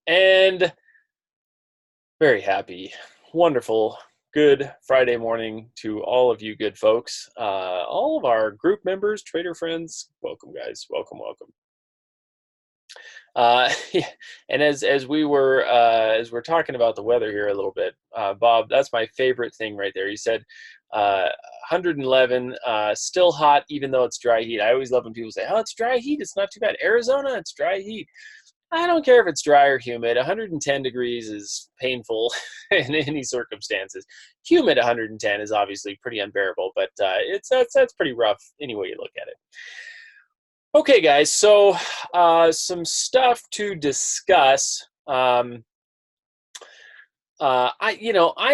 And very happy, wonderful, good Friday morning to all of you good folks. All of our group members, trader friends, welcome, guys. Welcome, welcome. Yeah, and as we're talking about the weather here a little bit, Bob, that's my favorite thing right there. You said 111, still hot even though it's dry heat. I always love when people say, "Oh, it's dry heat. It's not too bad." Arizona, it's dry heat. I don't care if it's dry or humid. 110 degrees is painful in any circumstances. Humid 110 is obviously pretty unbearable, but that's pretty rough any way you look at it. Okay, guys, so some stuff to discuss. I'm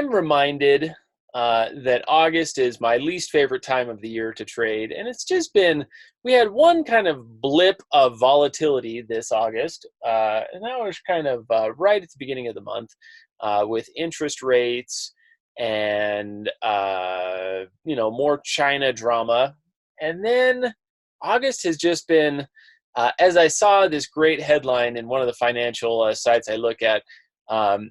reminded that August is my least favorite time of the year to trade, and it's just been. We had one kind of blip of volatility this August, and that was kind of right at the beginning of the month with interest rates and more China drama, and then August has just been. As I saw this great headline in one of the financial sites I look at,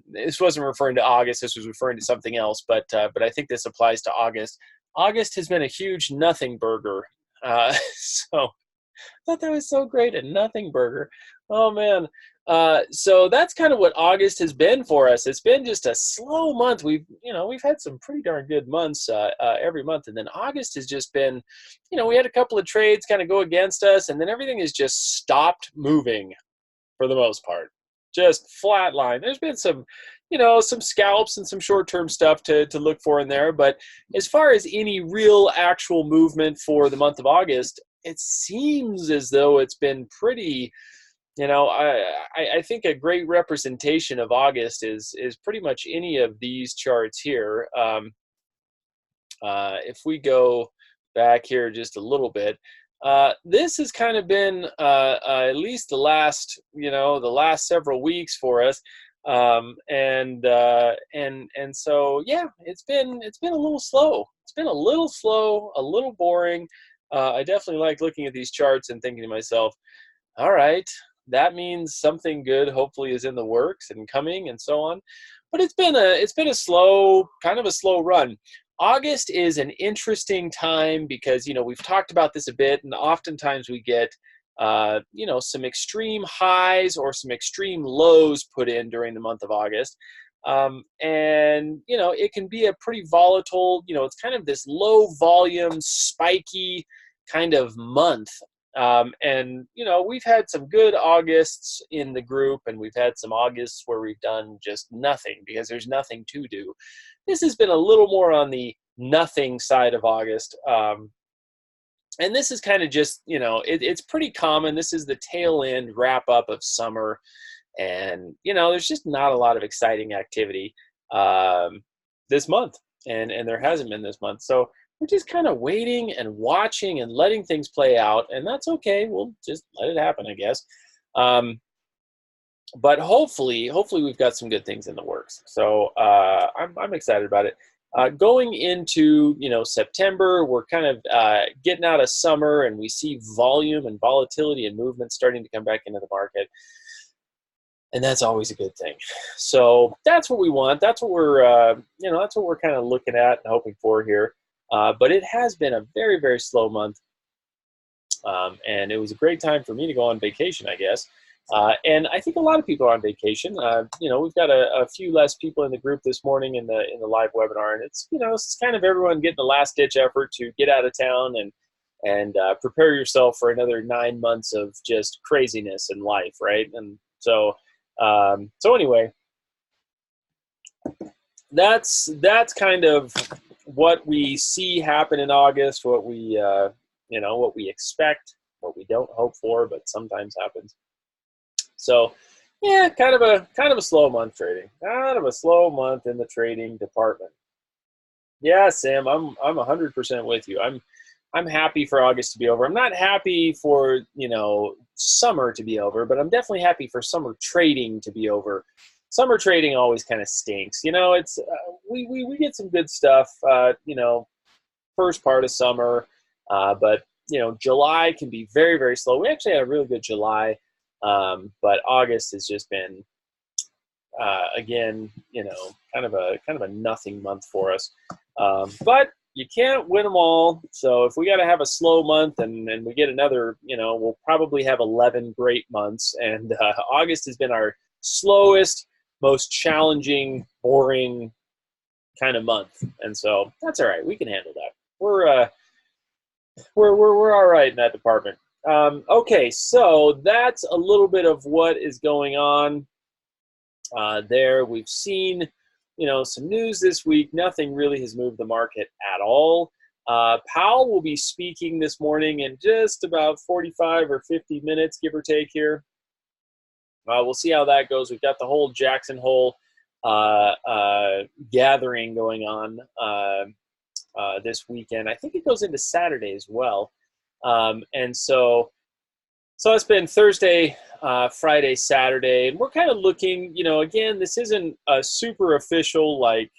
this wasn't referring to August. This was referring to something else, but I think this applies to August. August has been a huge nothing burger. So I thought that was so great, a nothing burger. Oh man. So that's kind of what August has been for us. It's been just a slow month. We've had some pretty darn good months every month, and then August has just been, we had a couple of trades kind of go against us, and then everything has just stopped moving for the most part. Just flatline. There's been some scalps and some short-term stuff to look for in there, but as far as any real actual movement for the month of August, it seems as though it's been pretty. I think a great representation of August is pretty much any of these charts here. If we go back here just a little bit, this has kind of been at least the last several weeks for us, and so yeah, it's been a little slow. It's been a little slow, a little boring. I definitely like looking at these charts and thinking to myself, all right, that means something good hopefully is in the works and coming and so on. But it's been a slow, kind of a slow run. August is an interesting time because we've talked about this a bit, and oftentimes we get some extreme highs or some extreme lows put in during the month of August, and it can be a pretty volatile. It's kind of this low volume, spiky kind of month. And we've had some good Augusts in the group, and we've had some Augusts where we've done just nothing because there's nothing to do. This has been a little more on the nothing side of August. And this is kind of just, it's pretty common. This is the tail end wrap up of summer. And, there's just not a lot of exciting activity this month. And there hasn't been this month. So we're just kind of waiting and watching and letting things play out. And that's okay. We'll just let it happen, I guess. But hopefully we've got some good things in the works. So I'm excited about it. Going into September, we're kind of getting out of summer, and we see volume and volatility and movement starting to come back into the market, and that's always a good thing. So that's what we want. That's what we're kind of looking at and hoping for here. But it has been a very, very slow month, and it was a great time for me to go on vacation, I guess. And I think a lot of people are on vacation. We've got a few less people in the group this morning in the live webinar, and it's it's kind of everyone getting the last ditch effort to get out of town and prepare yourself for another 9 months of just craziness in life, right? And so anyway, that's kind of what we see happen in August. What we what we expect, what we don't hope for, but sometimes happens. So, yeah, kind of a slow month trading. Kind of a slow month in the trading department. Yeah, Sam, I'm 100% with you. I'm happy for August to be over. I'm not happy for summer to be over, but I'm definitely happy for summer trading to be over. Summer trading always kind of stinks. It's we get some good stuff. First part of summer, but July can be very, very slow. We actually had a really good July. But August has just been again, kind of a nothing month for us. But you can't win them all. So if we got to have a slow month and we get another, we'll probably have 11 great months. And August has been our slowest, most challenging, boring kind of month. And so that's all right. We can handle that. We're all right in that department. Okay, so that's a little bit of what is going on there. We've seen, some news this week. Nothing really has moved the market at all. Powell will be speaking this morning in just about 45 or 50 minutes, give or take here. We'll see how that goes. We've got the whole Jackson Hole gathering going on this weekend. I think it goes into Saturday as well. And so it's been Thursday, Friday, Saturday, and we're kind of looking, again, this isn't a super official, like,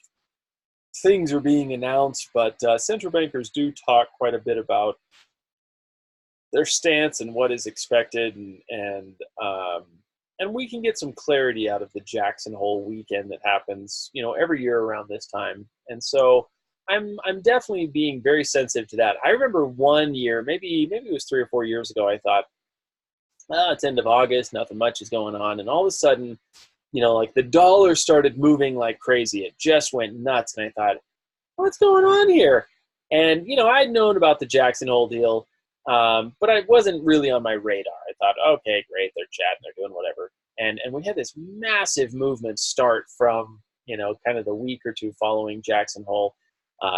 things are being announced, but central bankers do talk quite a bit about their stance and what is expected, and we can get some clarity out of the Jackson Hole weekend that happens, every year around this time. And so I'm definitely being very sensitive to that. I remember one year, maybe it was 3 or 4 years ago, I thought, it's end of August, nothing much is going on. And all of a sudden, like the dollar started moving like crazy. It just went nuts. And I thought, what's going on here? And, I'd known about the Jackson Hole deal, but I wasn't really on my radar. I thought, okay, great, they're chatting, they're doing whatever. And we had this massive movement start from, kind of the week or two following Jackson Hole.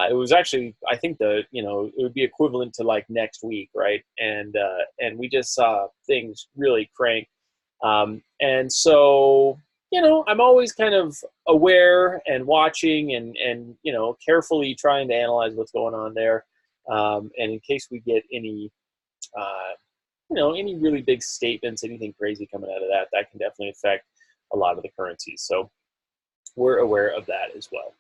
It was actually, I think it would be equivalent to like next week, right? And we just saw things really crank. And so, I'm always kind of aware and watching and carefully trying to analyze what's going on there. And in case we get any, any really big statements, anything crazy coming out of that can definitely affect a lot of the currencies. So we're aware of that as well.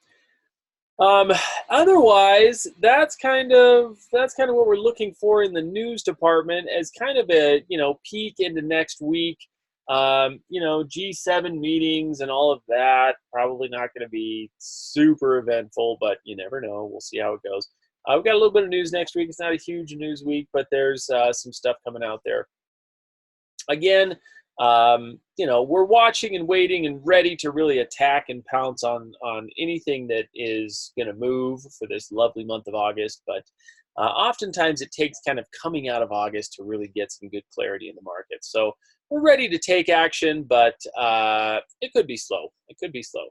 Otherwise, that's kind of what we're looking for in the news department as kind of a, peek into next week. G7 meetings and all of that, probably not going to be super eventful, but you never know. We'll see how it goes. We've got a little bit of news next week. It's not a huge news week, but there's some stuff coming out there. Again, we're watching and waiting and ready to really attack and pounce on anything that is going to move for this lovely month of August. But oftentimes it takes kind of coming out of August to really get some good clarity in the market. So we're ready to take action, but it could be slow. It could be slow.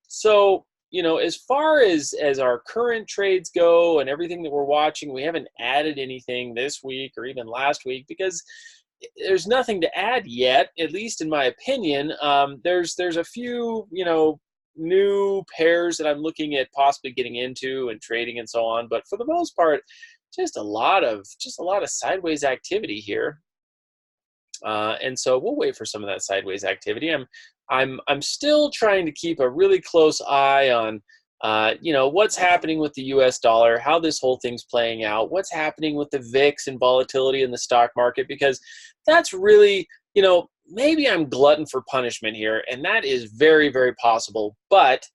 So, as far as our current trades go and everything that we're watching, we haven't added anything this week or even last week because there's nothing to add yet, at least in my opinion. There's a few, new pairs that I'm looking at possibly getting into and trading and so on. But for the most part, just a lot of sideways activity here. And so we'll wait for some of that sideways activity. I'm still trying to keep a really close eye on, what's happening with the U.S. dollar, how this whole thing's playing out, what's happening with the VIX and volatility in the stock market, because that's really, maybe I'm glutton for punishment here, and that is very, very possible. But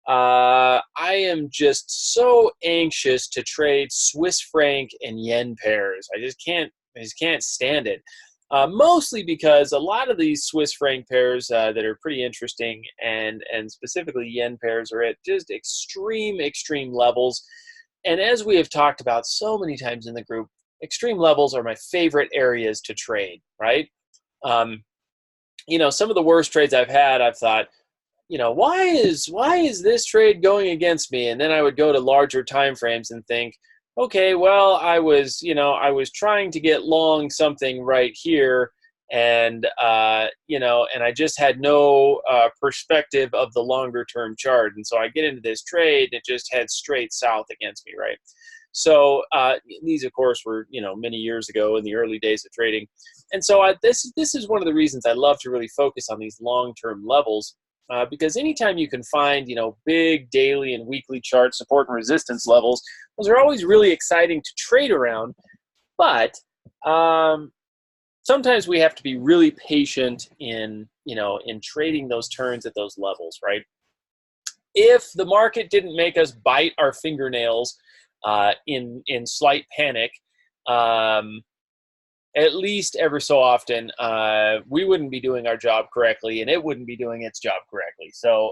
I am just so anxious to trade Swiss franc and yen pairs. I just can't stand it. Mostly because a lot of these Swiss franc pairs that are pretty interesting and specifically yen pairs are at just extreme levels. And as we have talked about so many times in the group, extreme levels are my favorite areas to trade, right? Some of the worst trades I've had, I've thought, why is this trade going against me? And then I would go to larger time frames and think, okay, well, I was trying to get long something right here, and and I just had no perspective of the longer term chart, and so I get into this trade, and it just heads straight south against me, right? So these, of course, were many years ago in the early days of trading, and so this is one of the reasons I love to really focus on these long term levels. Because anytime you can find, big daily and weekly chart support and resistance levels, those are always really exciting to trade around. But sometimes we have to be really patient in, in trading those turns at those levels, right? If the market didn't make us bite our fingernails in slight panic, um, at least ever so often, we wouldn't be doing our job correctly, and it wouldn't be doing its job correctly. So,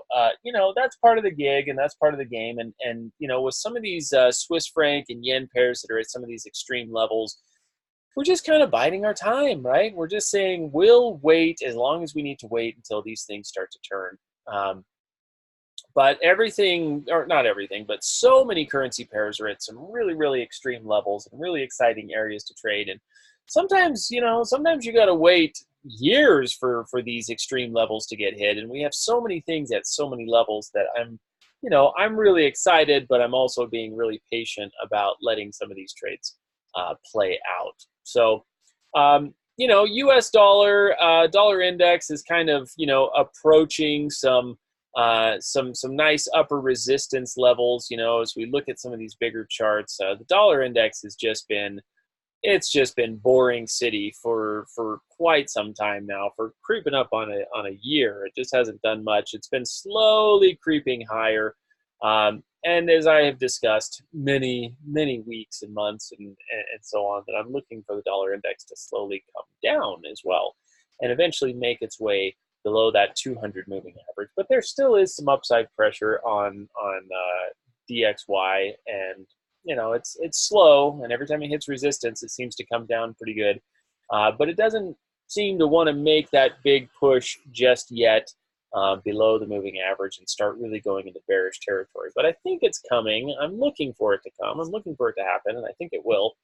that's part of the gig, and that's part of the game. And with some of these Swiss franc and yen pairs that are at some of these extreme levels, we're just kind of biding our time, right? We're just saying we'll wait as long as we need to wait until these things start to turn. But everything, or not everything, but so many currency pairs are at some really, really extreme levels and really exciting areas to trade. And sometimes, sometimes you got to wait years for these extreme levels to get hit. And we have so many things at so many levels that I'm really excited, but I'm also being really patient about letting some of these trades play out. So, U.S. dollar index is kind of, approaching some nice upper resistance levels. As we look at some of these bigger charts, the dollar index has just been boring city for quite some time now, for creeping up on a year. It just hasn't done much. It's been slowly creeping higher. And as I have discussed many weeks and months and so on, that I'm looking for the dollar index to slowly come down as well, and eventually make its way below that 200 moving average. But there still is some upside pressure on DXY, and it's slow, and every time it hits resistance, it seems to come down pretty good. But it doesn't seem to want to make that big push just yet below the moving average and start really going into bearish territory. But I think it's coming. I'm looking for it to come. I'm looking for it to happen, and I think it will.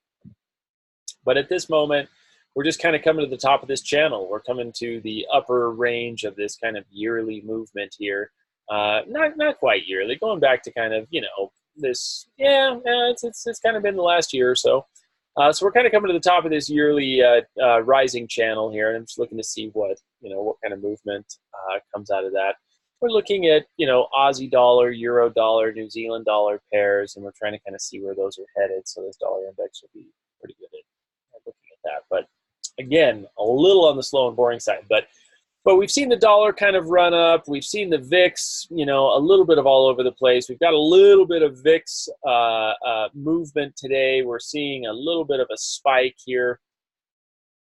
But at this moment, we're just kind of coming to the top of this channel. We're coming to the upper range of this kind of yearly movement here. Not quite yearly, going back to kind of, this, it's kind of been the last year or so. So we're kind of coming to the top of this yearly rising channel here, and I'm just looking to see what kind of movement comes out of that. We're looking at Aussie dollar, Euro dollar, New Zealand dollar pairs, and we're trying to kind of see where those are headed. So this dollar index will be pretty good at looking at that. But again, a little on the slow and boring side. But we've seen the dollar kind of run up. We've seen the VIX, a little bit of all over the place. We've got a little bit of VIX movement today. We're seeing a little bit of a spike here.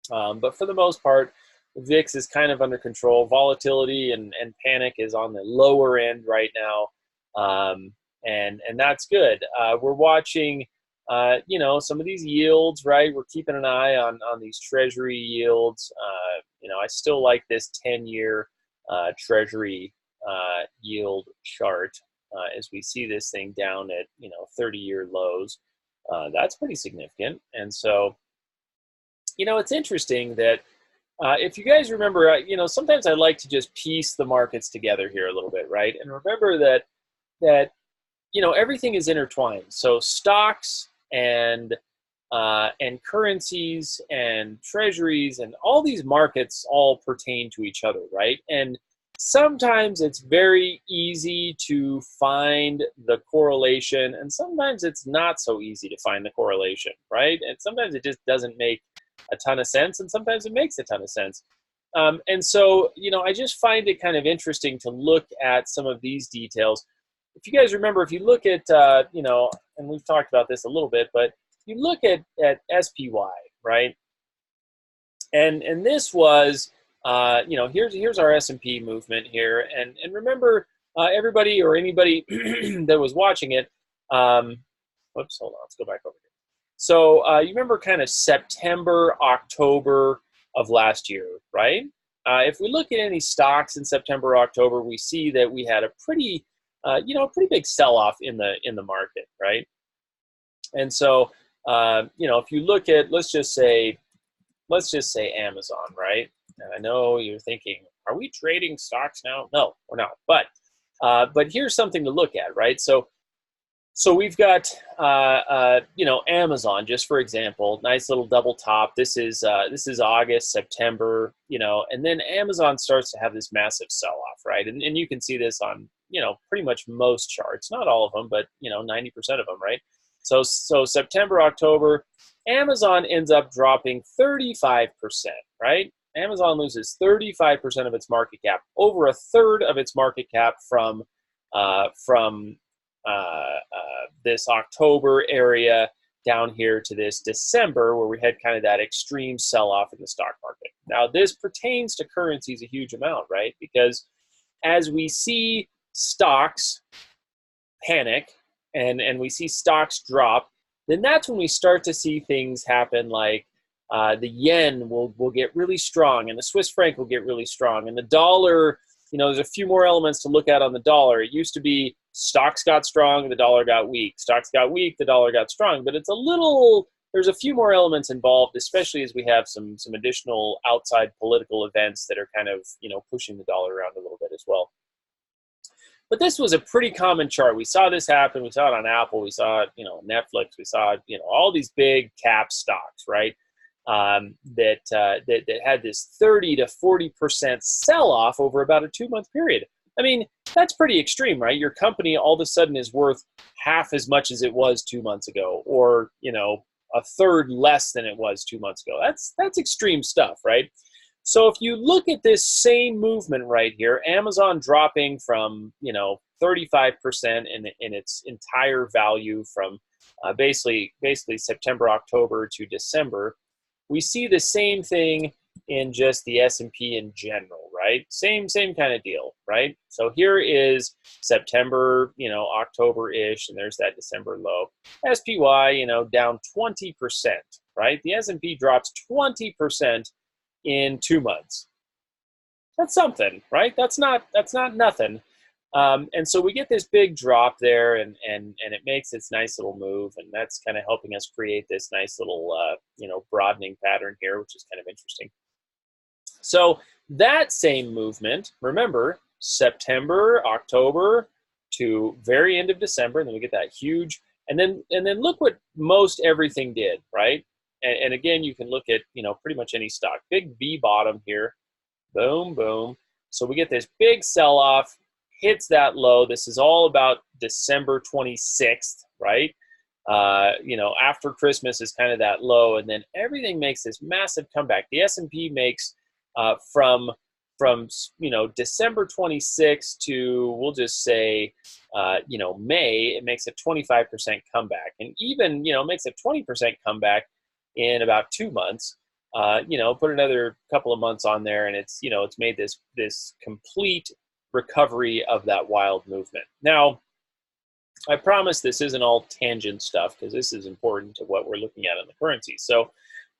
But for the most part, the VIX is kind of under control. Volatility and panic is on the lower end right now. And that's good. We're watching some of these yields, right? We're keeping an eye on these treasury yields. I still like this 10-year treasury yield chart as we see this thing down at 30-year lows. That's pretty significant. And so, it's interesting that if you guys remember, sometimes I like to just piece the markets together here a little bit, right? And remember that everything is intertwined. So stocks and currencies and treasuries and all these markets all pertain to each other, right? And sometimes it's very easy to find the correlation, and sometimes it's not so easy to find the correlation, right? And sometimes it just doesn't make a ton of sense, and sometimes it makes a ton of sense. And so, I just find it kind of interesting to look at some of these details. If you guys remember, if you look at, and we've talked about this a little bit, but you look at SPY, right? And this was, here's our S&P movement here. And remember, everybody or anybody that was watching it, whoops, hold on, let's go back over here. So you remember kind of September, October of last year, right? If we look at any stocks in September, October, we see that we had a pretty big sell-off in the market, right? And so, if you look at, let's just say Amazon, right? And I know you're thinking, are we trading stocks now? No, we're not. But here's something to look at, right? So we've got, Amazon, just for example, nice little double top. This is August, September, and then Amazon starts to have this massive sell-off, right? And you can see this on, pretty much most charts, not all of them, but, 90% of them, right? So September, October, Amazon ends up dropping 35%, right? Amazon loses 35% of its market cap, over a third of its market cap from this October area down here to this December, where we had kind of that extreme sell-off in the stock market. Now, this pertains to currencies a huge amount, right? Because as we see stocks panic and we see stocks drop, then that's when we start to see things happen like the yen will get really strong, and the Swiss franc will get really strong, and the dollar, there's a few more elements to look at on the dollar. It used to be stocks got strong, the dollar got weak. Stocks got weak, the dollar got strong. But there's a few more elements involved, especially as we have some additional outside political events that are kind of, pushing the dollar around a little bit as well. But this was a pretty common chart. We saw this happen. We saw it on Apple. We saw it, Netflix. We saw it, all these big cap stocks, right? That had this 30 to 40% sell-off over about a 2-month period. I mean, that's pretty extreme, right? Your company all of a sudden is worth half as much as it was 2 months ago, or a third less than it was 2 months ago. That's extreme stuff, right? So if you look at this same movement right here, Amazon dropping from 35% in its entire value from basically September, October to December, we see the same thing in just the S&P in general, right? Same kind of deal, right? So here is September, October-ish, and there's that December low. SPY, down 20%, right? The S&P drops 20% in 2 months. That's something, right? That's not nothing. And so we get this big drop there, and it makes its nice little move, and that's kind of helping us create this nice little broadening pattern here, which is kind of interesting. So that same movement, remember, September, October to very end of December, and then we get that huge, and then look what most everything did, right? And again, you can look at pretty much any stock. Big V bottom here, boom, boom. So we get this big sell-off, hits that low. This is all about December 26th, right? After Christmas is kind of that low, and then everything makes this massive comeback. The S&P makes from December 26th to, we'll just say May, it makes a 25% comeback, and even makes a 20% comeback in about 2 months. Put another couple of months on there, and it's made this complete recovery of that wild movement. Now, I promise this isn't all tangent stuff, because this is important to what we're looking at in the currency. So,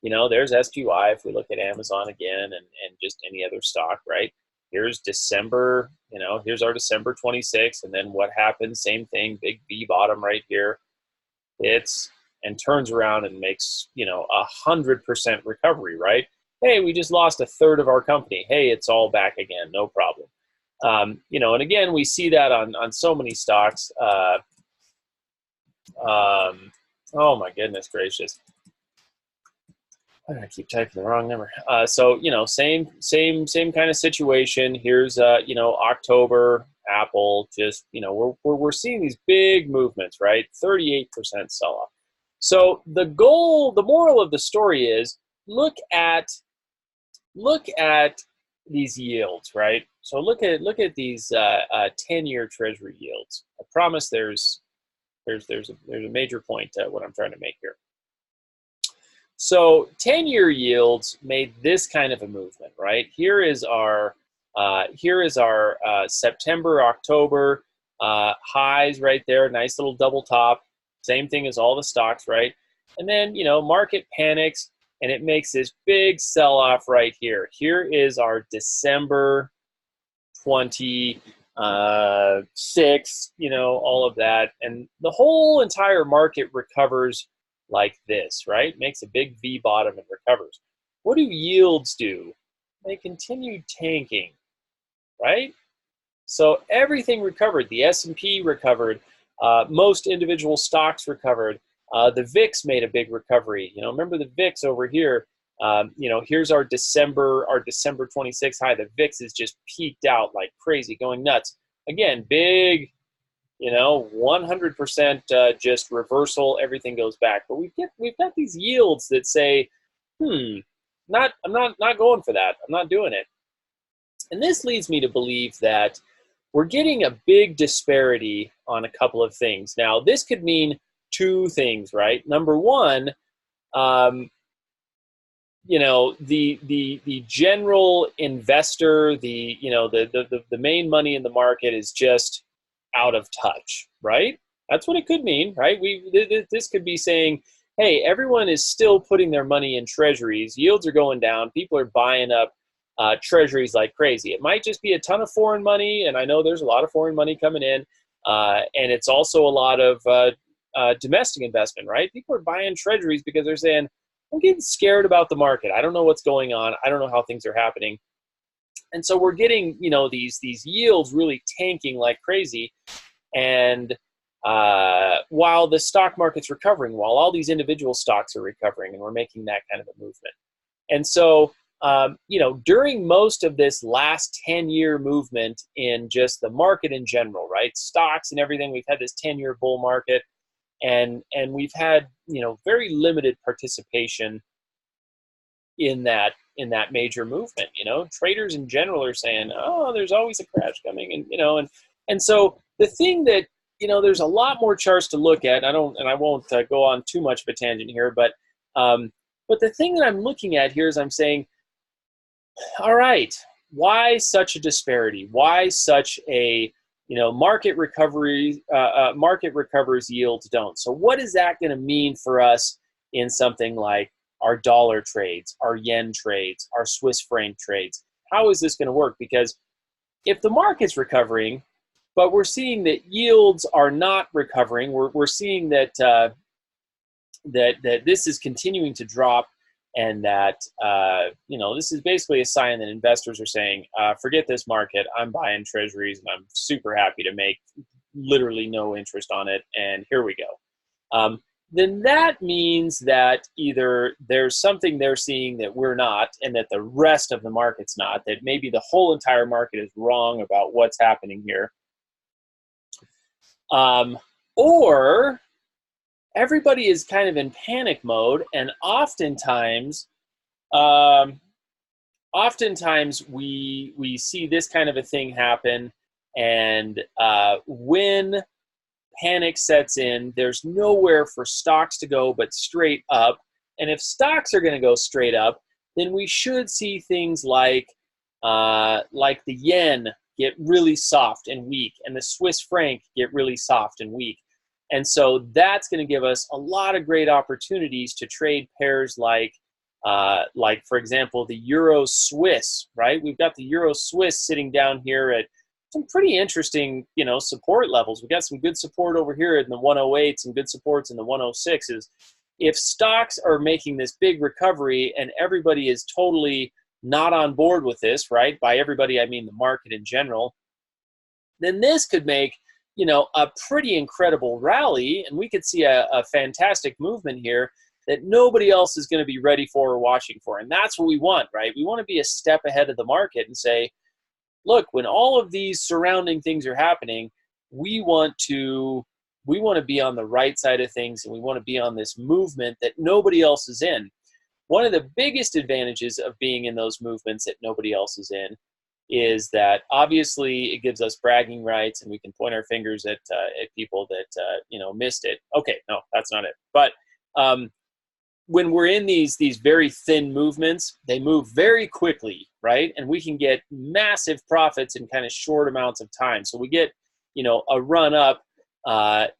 there's SPY if we look at Amazon again, and just any other stock, right? Here's December, here's our December 26th, and then what happens, same thing, big V bottom right here. And turns around and makes, 100% recovery, right? Hey, we just lost a third of our company. Hey, it's all back again, no problem. And again, we see that on so many stocks. Oh my goodness gracious. Why did I keep typing the wrong number? So, same kind of situation. Here's, October, Apple, just, we're seeing these big movements, right? 38% sell-off. So the moral of the story is look at these yields, right? So look at these 10-year Treasury yields. I promise there's a major point to what I'm trying to make here. So 10-year yields made this kind of a movement, right? Here is our September, October highs right there, nice little double top. Same thing as all the stocks, right? And then, market panics, and it makes this big sell-off right here. Here is our December 26, all of that. And the whole entire market recovers like this, right? Makes a big V bottom and recovers. What do yields do? They continue tanking, right? So everything recovered. The S&P recovered. Most individual stocks recovered. The VIX made a big recovery. Remember the VIX over here. Here's our December 26th high. The VIX is just peaked out like crazy, going nuts. Again, big you know, 100% just reversal, everything goes back. But we've got these yields that say, I'm not going for that. I'm not doing it. And this leads me to believe that we're getting a big disparity on a couple of things. Now, this could mean two things, right? Number one, you know, the general investor, the main money in the market is just out of touch, right? That's what it could mean, right? This could be saying, hey, everyone is still putting their money in treasuries. Yields are going down. People are buying up treasuries like crazy. It might just be a ton of foreign money, and I know there's a lot of foreign money coming in, and it's also a lot of domestic investment, right? People are buying treasuries because they're saying, I'm getting scared about the market. I don't know what's going on. I don't know how things are happening. And so we're getting, you know, these yields really tanking like crazy. And while the stock market's recovering, while all these individual stocks are recovering, and we're making that kind of a movement. And so, you know, during most of this last 10-year movement in just the market in general, right? Stocks and everything, we've had this 10-year bull market. And we've had, you know, very limited participation in that major movement. You know, traders in general are saying, oh, there's always a crash coming, and you know, and so the thing that, you know, there's a lot more charts to look at. I won't go on too much of a tangent here, but the thing that I'm looking at here is I'm saying, all right, why such a disparity? Why such a, you know, market recovers, yields don't. So what is that going to mean for us in something like our dollar trades, our yen trades, our Swiss franc trades? How is this going to work? Because if the market's recovering, but we're seeing that yields are not recovering, we're seeing that that this is continuing to drop, and that you know, this is basically a sign that investors are saying, forget this market, I'm buying treasuries and I'm super happy to make literally no interest on it, and here we go. Then that means that either there's something they're seeing that we're not, and that the rest of the market's not, that maybe the whole entire market is wrong about what's happening here. Or everybody is kind of in panic mode, and oftentimes we see this kind of a thing happen, and when panic sets in, there's nowhere for stocks to go but straight up. And if stocks are going to go straight up, then we should see things like the yen get really soft and weak, and the Swiss franc get really soft and weak. And so that's going to give us a lot of great opportunities to trade pairs like for example, the Euro Swiss, right? We've got the Euro Swiss sitting down here at some pretty interesting, you know, support levels. We've got some good support over here in the 108, some good supports in the 106s. If stocks are making this big recovery and everybody is totally not on board with this, right? By everybody, I mean the market in general, then this could make, you know, a pretty incredible rally, and we could see a fantastic movement here that nobody else is going to be ready for or watching for. And that's what we want, right? We want to be a step ahead of the market and say, look, when all of these surrounding things are happening, we want to be on the right side of things, and we want to be on this movement that nobody else is in. One of the biggest advantages of being in those movements that nobody else is in is that obviously it gives us bragging rights, and we can point our fingers at people that you know, missed it. Okay, no, that's not it. But when we're in these very thin movements, they move very quickly, right? And we can get massive profits in kind of short amounts of time. So we get, you know, a run up that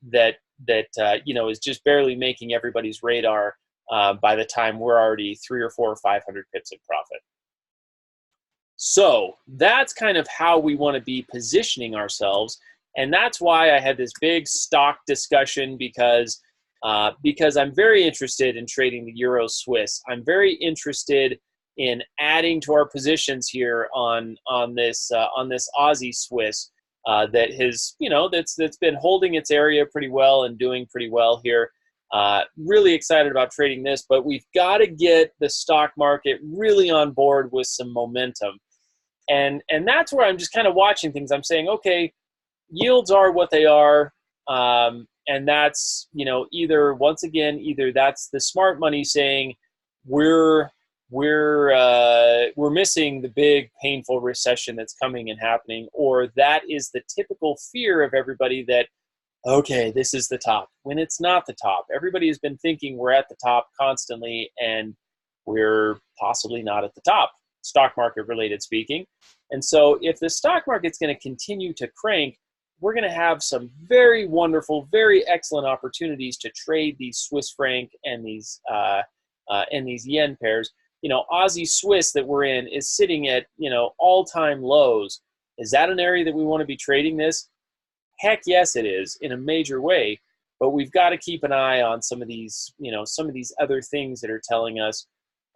you know, is just barely making everybody's radar by the time we're already 300 or 400 or 500 pips of profit. So that's kind of how we want to be positioning ourselves. And that's why I had this big stock discussion, because I'm very interested in trading the Euro Swiss. I'm very interested in adding to our positions here on this Aussie Swiss that has, you know, that's been holding its area pretty well and doing pretty well here. Really excited about trading this, but we've got to get the stock market really on board with some momentum. And that's where I'm just kind of watching things. I'm saying, okay, yields are what they are, and that's, either, once again, either that's the smart money saying we're we're missing the big painful recession that's coming and happening, or that is the typical fear of everybody that, okay, this is the top, when it's not the top. Everybody has been thinking we're at the top constantly, and we're possibly not at the top, stock market related speaking. And so if the stock market's going to continue to crank, we're going to have some very wonderful, very excellent opportunities to trade these Swiss franc and these yen pairs. Aussie Swiss that we're in is sitting at, all-time lows. Is that an area that we want to be trading this? Heck yes, it is, in a major way. But we've got to keep an eye on some of these other things that are telling us,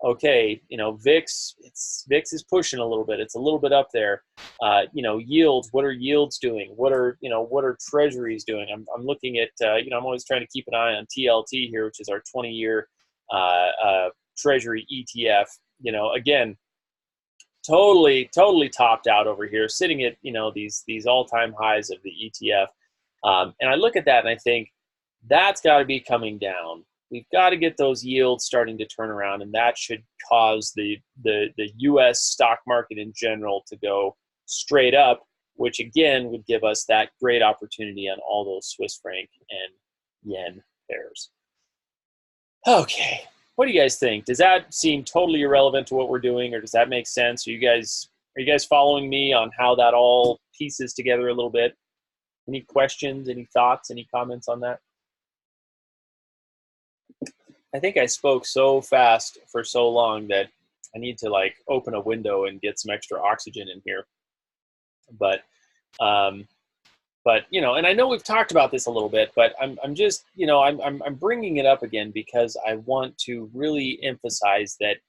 okay, VIX is pushing a little bit. It's a little bit up there. Yields. What are yields doing? What are treasuries doing? I'm looking at I'm always trying to keep an eye on TLT here, which is our 20-year treasury ETF. Again, totally topped out over here, sitting at these all-time highs of the ETF. And I look at that and I think that's got to be coming down. We've got to get those yields starting to turn around, and that should cause the U.S. stock market in general to go straight up, which again would give us that great opportunity on all those Swiss franc and yen pairs. Okay, what do you guys think? Does that seem totally irrelevant to what we're doing, or does that make sense? Are you guys following me on how that all pieces together a little bit? Any questions, any thoughts, any comments on that? I think I spoke so fast for so long that I need to open a window and get some extra oxygen in here. But and I know we've talked about this a little bit, but I'm just, I'm bringing it up again because I want to really emphasize that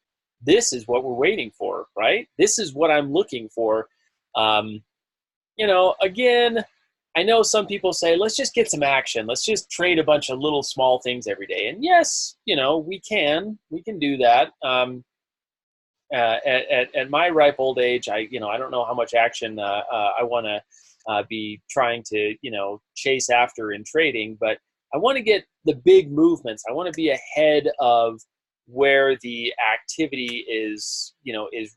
this is what we're waiting for, right? This is what I'm looking for. Again, I know some people say, let's just get some action. Let's just trade a bunch of little small things every day. And yes, we can do that. At my ripe old age, I don't know how much action I want to be trying to, chase after in trading, but I want to get the big movements. I want to be ahead of where the activity is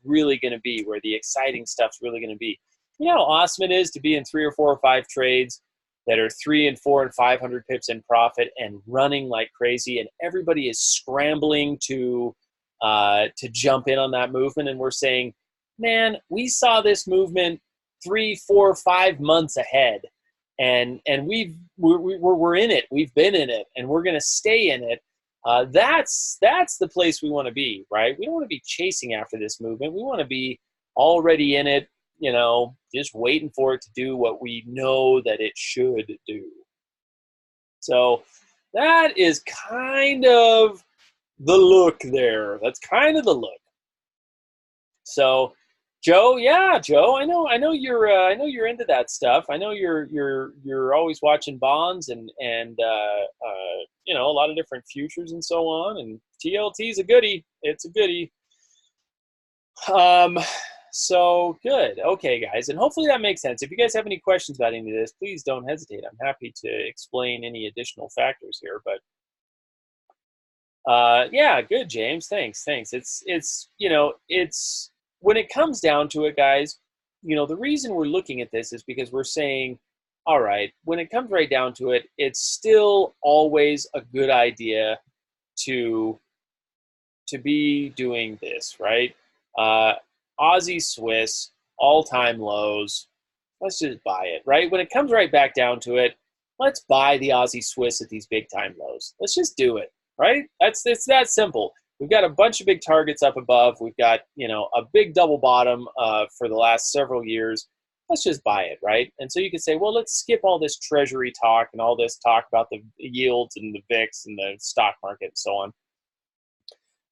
really going to be, where the exciting stuff's really going to be. You know how awesome it is to be in 3 or 4 or 5 trades that are 3 and 4 and 500 pips in profit and running like crazy, and everybody is scrambling to jump in on that movement, and we're saying, man, we saw this movement 3, 4, 5 months ahead, and we're in it. We've been in it, and we're going to stay in it. That's the place we want to be, right? We don't want to be chasing after this movement. We want to be already in it, just waiting for it to do what we know that it should do. So that is kind of the look there. That's kind of the look. So, Joe, I know you're into that stuff. I know you're always watching bonds and a lot of different futures and so on. And TLT is a goodie. It's a goodie. So good. Okay, guys, and hopefully that makes sense. If you guys have any questions about any of this, please don't hesitate. I'm happy to explain any additional factors here. But yeah, good, James. Thanks. It's when it comes down to it, guys. The reason we're looking at this is because we're saying, all right, when it comes right down to it, it's still always a good idea to be doing this, right? Aussie Swiss, all-time lows. Let's just buy it, right? When it comes right back down to it, let's buy the Aussie Swiss at these big-time lows. Let's just do it, right? It's that simple. We've got a bunch of big targets up above. We've got, a big double bottom for the last several years. Let's just buy it, right? And so you could say, well, let's skip all this treasury talk and all this talk about the yields and the VIX and the stock market and so on.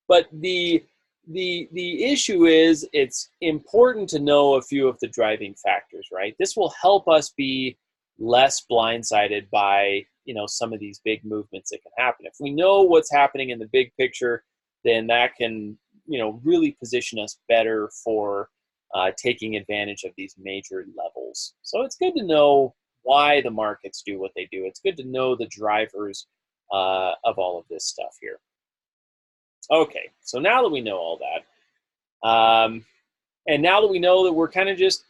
But the issue is, it's important to know a few of the driving factors, right? This will help us be less blindsided by, some of these big movements that can happen. If we know what's happening in the big picture, then that can, really position us better for taking advantage of these major levels. So it's good to know why the markets do what they do. It's good to know the drivers of all of this stuff here. Okay, so now that we know all that, and now that we know that we're kind of just,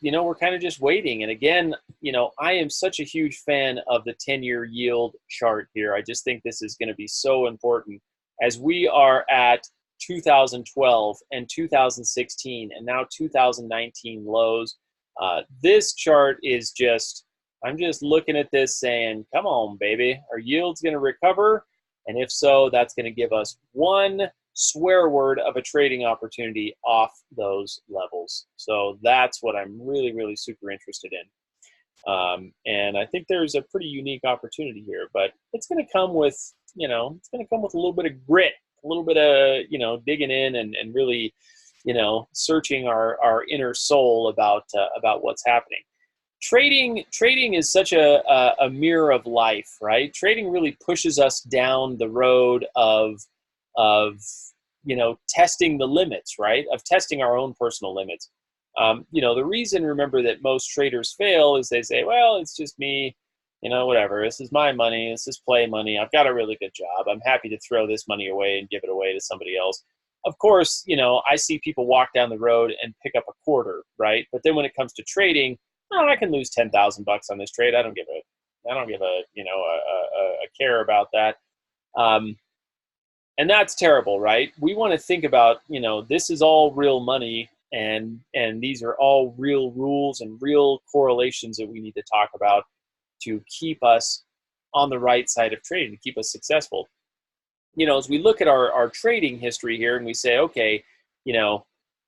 waiting. And again, I am such a huge fan of the 10-year yield chart here. I just think this is going to be so important as we are at 2012 and 2016 and now 2019 lows. This chart is just, I'm just looking at this saying, come on, baby, are yields going to recover? And if so, that's going to give us one swear word of a trading opportunity off those levels. So that's what I'm really, really super interested in. And I think there's a pretty unique opportunity here, but it's going to come with, it's going to come with a little bit of grit, a little bit of, digging in and really, searching our inner soul about what's happening. Trading is such a mirror of life, right? Trading really pushes us down the road of testing the limits, right? Of testing our own personal limits. The reason, remember, that most traders fail is they say, well, it's just me, whatever. This is my money. This is play money. I've got a really good job. I'm happy to throw this money away and give it away to somebody else. Of course, I see people walk down the road and pick up a quarter, right? But then when it comes to trading, I can lose $10,000 on this trade. I don't give a care about that. And that's terrible, right? We want to think about, this is all real money, and these are all real rules and real correlations that we need to talk about to keep us on the right side of trading, to keep us successful. As we look at our trading history here and we say, okay,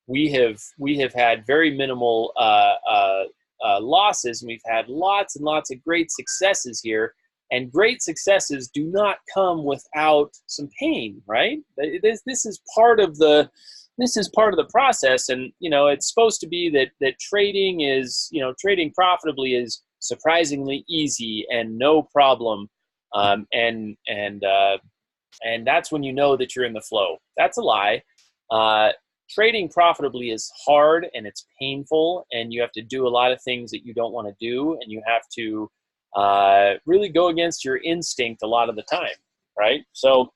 we have had very minimal losses, and we've had lots and lots of great successes here. And great successes do not come without some pain, right? This is part of the process, and it's supposed to be that trading is, trading profitably is surprisingly easy and no problem, and that's when you know that you're in the flow. That's a lie. Trading profitably is hard and it's painful, and you have to do a lot of things that you don't want to do, and you have to really go against your instinct a lot of the time, right? So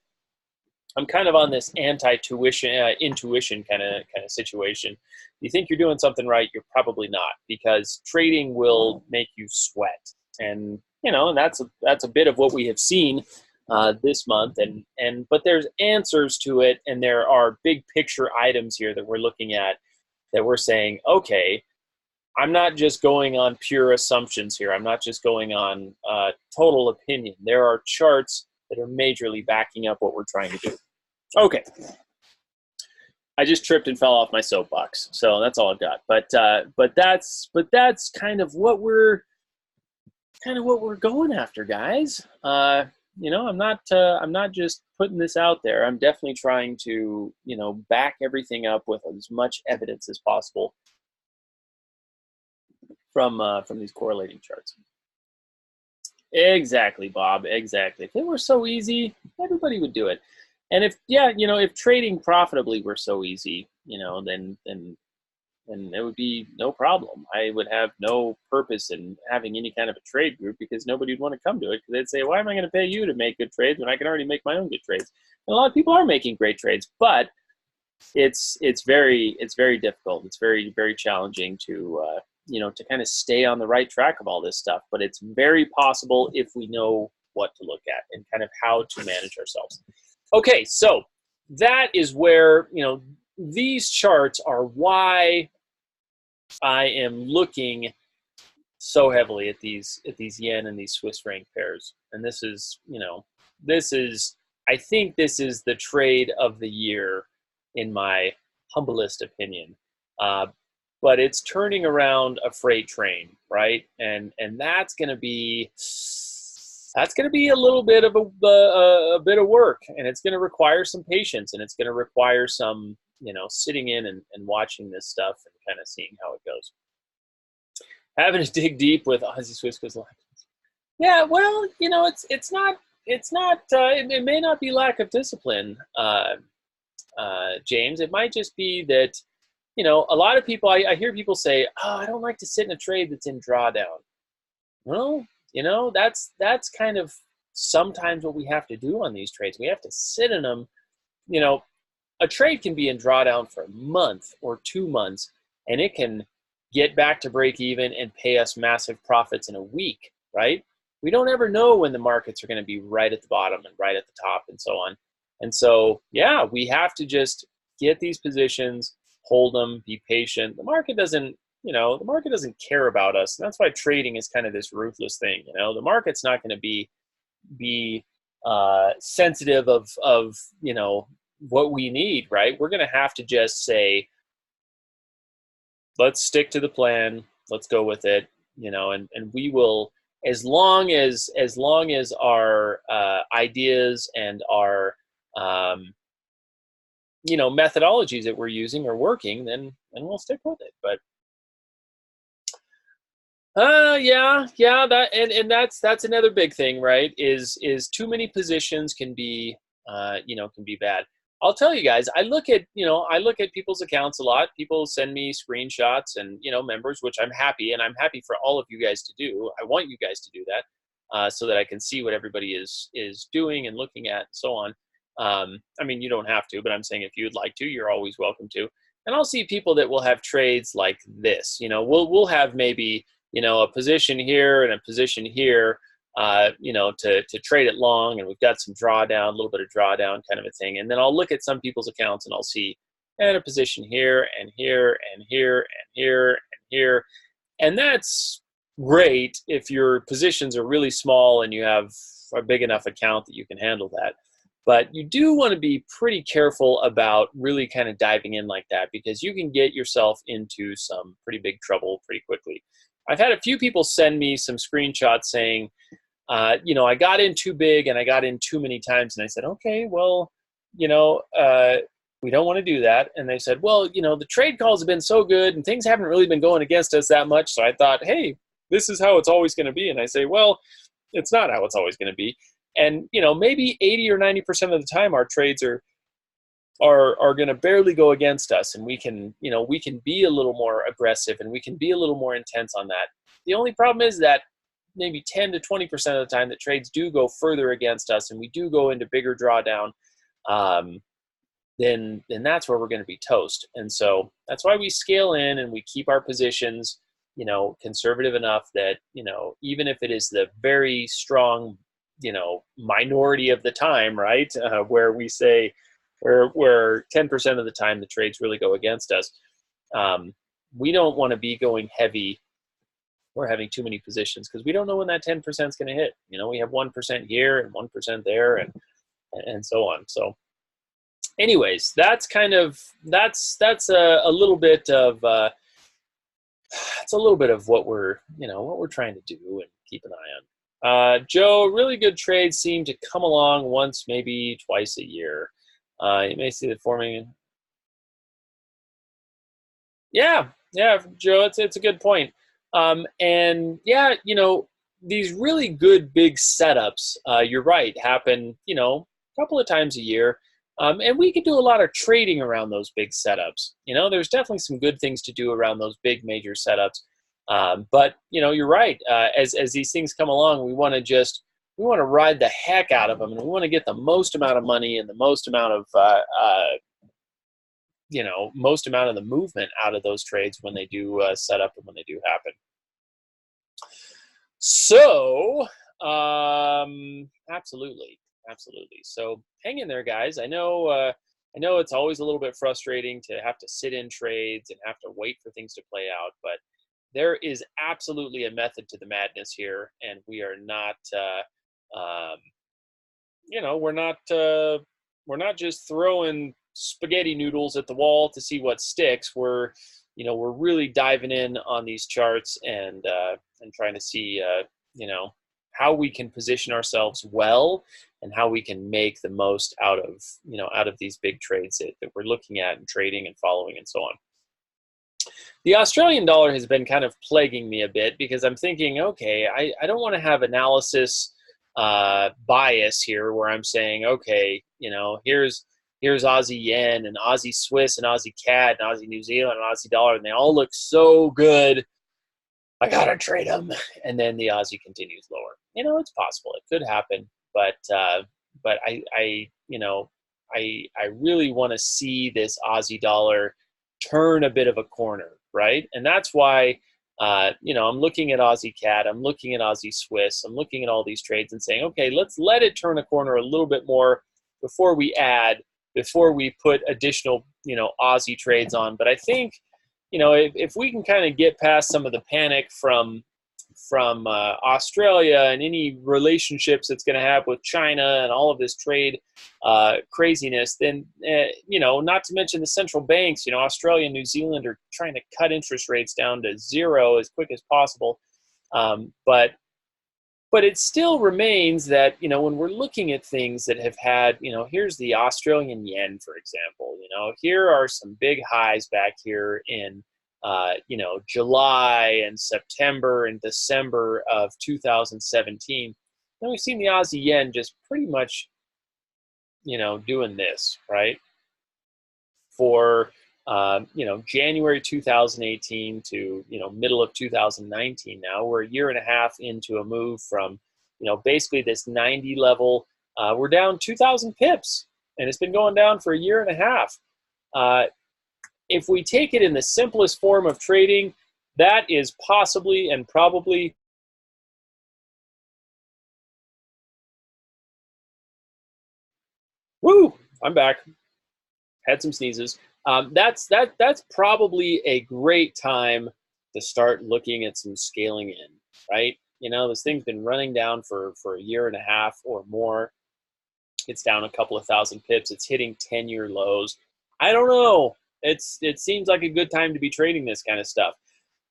I'm kind of on this intuition kind of situation. You think you're doing something right, you're probably not, because trading will make you sweat, and and that's a bit of what we have seen this month, but there's answers to it, and there are big picture items here that we're looking at that we're saying, okay, I'm not just going on pure assumptions here. I'm not just going on total opinion. There are charts that are majorly backing up what we're trying to do. Okay. I just tripped and fell off my soapbox, so that's all I've got. But that's kind of what we're going after, guys. I'm not just putting this out there. I'm definitely trying to back everything up with as much evidence as possible from these correlating charts. Exactly, Bob. Exactly. If it were so easy, everybody would do it. And if trading profitably were so easy, then it would be no problem. I would have no purpose in having any kind of a trade group, because nobody would want to come to it, because they'd say, why am I going to pay you to make good trades when I can already make my own good trades? And a lot of people are making great trades, but it's very difficult. It's very, very challenging to to kind of stay on the right track of all this stuff. But it's very possible if we know what to look at and kind of how to manage ourselves. Okay, so that is where these charts are why I am looking so heavily at these yen and these Swiss franc pairs. And this is I think this is the trade of the year in my humblest opinion. But it's turning around a freight train, right? And that's going to be a little bit of a bit of work, and it's going to require some patience, and it's going to require some sitting in and watching this stuff and kind of seeing how it goes. Having to dig deep with Aussie Swiss goes like, yeah, well, it's not it may not be lack of discipline, James. It might just be that a lot of people, I hear people say, oh, I don't like to sit in a trade that's in drawdown. Well, That's kind of sometimes what we have to do on these trades. We have to sit in them. A trade can be in drawdown for a month or 2 months, and it can get back to break even and pay us massive profits in a week, right? We don't ever know when the markets are going to be right at the bottom and right at the top and so on. And so, yeah, we have to just get these positions, hold them, be patient. The market doesn't care about us. And that's why trading is kind of this ruthless thing. The market's not going to be sensitive of what we need, right? We're going to have to just say, let's stick to the plan. Let's go with it, and we will, as long as our ideas and our methodologies that we're using are working, then we'll stick with it. But that's another big thing, right? Is too many positions can be bad. I'll tell you guys, I look at people's accounts a lot. People send me screenshots and, members, which I'm happy, and I'm happy for all of you guys to do. I want you guys to do that so that I can see what everybody is doing and looking at and so on. You don't have to, but I'm saying if you'd like to, you're always welcome to. And I'll see people that will have trades like this. We'll have maybe, a position here and a position here, to trade it long, and we've got some drawdown, a little bit of drawdown kind of a thing. And then I'll look at some people's accounts and I'll see a position here and here and here and here and here. And that's great if your positions are really small and you have a big enough account that you can handle that. But you do want to be pretty careful about really kind of diving in like that, because you can get yourself into some pretty big trouble pretty quickly. I've had a few people send me some screenshots saying, I got in too big and I got in too many times. And I said, okay, well, we don't want to do that. And they said, well, the trade calls have been so good and things haven't really been going against us that much. So I thought, hey, this is how it's always going to be. And I say, well, it's not how it's always going to be. And, maybe 80 or 90% of the time our trades are going to barely go against us. And we can be a little more aggressive and we can be a little more intense on that. The only problem is that maybe 10 to 20% of the time that trades do go further against us and we do go into bigger drawdown, then that's where we're going to be toast. And so that's why we scale in and we keep our positions, conservative enough that, even if it is the very strong, minority of the time, right, where we say where 10% of the time the trades really go against us, we don't want to be going heavy or having too many positions, because we don't know when that 10% is going to hit. We have 1% here and 1% there and so on. So anyways, that's a little bit of it's a little bit of what we're trying to do and keep an eye on. Joe, really good trades seem to come along once, maybe twice a year. You may see the forming. Yeah, Joe, it's a good point. And yeah, these really good big setups, you're right, happen, a couple of times a year. And we can do a lot of trading around those big setups. There's definitely some good things to do around those big major setups. But you're right. As these things come along, we want to ride the heck out of them, and we want to get the most amount of money and the most amount of the movement out of those trades when they do set up and when they do happen. So absolutely. So hang in there, guys. I know it's always a little bit frustrating to have to sit in trades and have to wait for things to play out, but there is absolutely a method to the madness here, and we are not, we're not just throwing spaghetti noodles at the wall to see what sticks. We're really diving in on these charts and trying to see, how we can position ourselves well and how we can make the most out of these big trades that we're looking at and trading and following and so on. The Australian dollar has been kind of plaguing me a bit because I'm thinking, okay, I don't want to have analysis bias here where I'm saying, okay, here's Aussie yen and Aussie Swiss and Aussie CAD and Aussie New Zealand and Aussie dollar, and they all look so good. I gotta trade them, and then the Aussie continues lower. it's possible. It could happen, but I really want to see this Aussie dollar turn a bit of a corner, right? And that's why, I'm looking at Aussie CAD, I'm looking at Aussie Swiss, I'm looking at all these trades and saying, okay, let's let it turn a corner a little bit more before we add, before we put additional, Aussie trades on. But I think, if we can kind of get past some of the panic from Australia and any relationships it's going to have with China and all of this trade craziness, then, not to mention the central banks, Australia and New Zealand are trying to cut interest rates down to zero as quick as possible. But it still remains that, when we're looking at things that have had, here's the Australian yen, for example, here are some big highs back here in, July and September and December of 2017. And we've seen the Aussie yen just pretty much, doing this, right? For January 2018 to middle of 2019. Now we're a year and a half into a move from basically this 90 level. We're down 2,000 pips, and it's been going down for a year and a half. If we take it in the simplest form of trading, that is possibly and probably woo. I'm back. Had some sneezes. That's probably a great time to start looking at some scaling in, right? This thing's been running down for a year and a half or more. It's down a couple of thousand pips. It's hitting 10-year lows. I don't know. It seems like a good time to be trading this kind of stuff.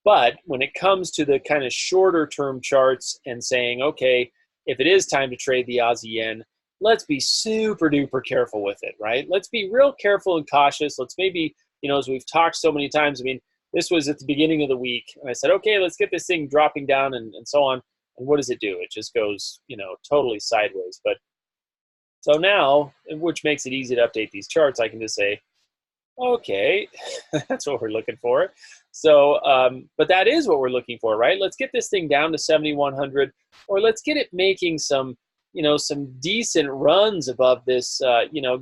But when it comes to the kind of shorter term charts and saying, okay, if it is time to trade the Aussie yen, let's be super duper careful with it, right? Let's be real careful and cautious. Let's maybe, as we've talked so many times, I mean, this was at the beginning of the week, and I said, okay, let's get this thing dropping down and so on. And what does it do? It just goes, totally sideways. But so now, which makes it easy to update these charts, I can just say, okay, that's what we're looking for. So, but that is what we're looking for, right? Let's get this thing down to 7,100, or let's get it making some, some decent runs above this,